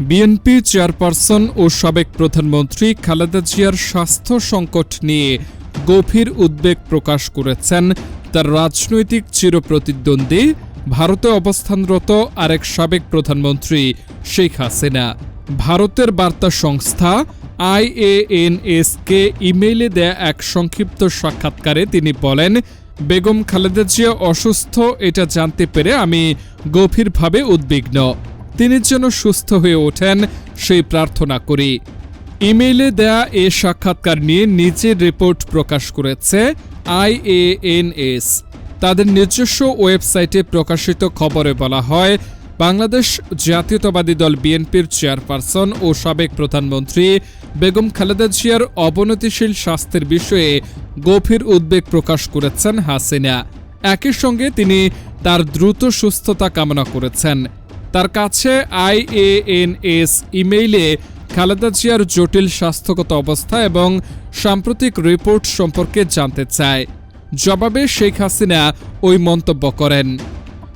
BNP chairperson ও সাবেক প্রধানমন্ত্রী খালেদা জিয়ার স্বাস্থ্য সংকট নিয়ে গভীর উদ্বেগ প্রকাশ করেছেন তার রাজনৈতিক চিরপ্রতিদ্বন্দ্বী ভারতে অবস্থানরত আরেক সাবেক প্রধানমন্ত্রী শেখ হাসিনা। ভারতের বার্তা সংস্থা IANS-কে ইমেইলে দেয়া এক সংক্ষিপ্ত সাক্ষাৎকারে তিনি বলেন, বেগম খালেদা জিয়া অসুস্থ এটা জানতে পেরে আমি গভীরভাবে উদ্বিগ্ন। তিনি যেন সুস্থ হয়ে ওঠেন সেই প্রার্থনা করি। ইমেইলে দেয়া এ সাক্ষাৎকার নিয়ে নিজের রিপোর্ট প্রকাশ করেছে IANS। তাদের নিজস্ব ওয়েবসাইটে প্রকাশিত খবরে বলা হয়, বাংলাদেশ জাতীয়তাবাদী দল বিএনপির চেয়ারপারসন ও সাবেক প্রধানমন্ত্রী বেগম খালেদা জিয়ার অবনতিশীল স্বাস্থ্যের বিষয়ে গভীর উদ্বেগ প্রকাশ করেছেন হাসিনা। একই সঙ্গে তিনি তার দ্রুত সুস্থতা কামনা করেছেন। তার কাছে IANS ইমেইলে খালেদা জিয়ার জটিল স্বাস্থ্যগত অবস্থা এবং সাম্প্রতিক রিপোর্ট সম্পর্কে জানতে চায়। জবাবে শেখ হাসিনা ওই মন্তব্য করেন।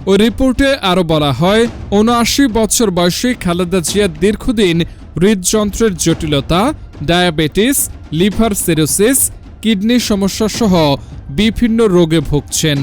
ওই রিপোর্টে আরও বলা হয়, ৭৯ বছর বয়সী খালেদা জিয়া দীর্ঘদিন হৃদযন্ত্রের জটিলতা, ডায়াবেটিস, লিভার সিরোসিস, কিডনি সমস্যা সহ বিভিন্ন রোগে ভুগছেন।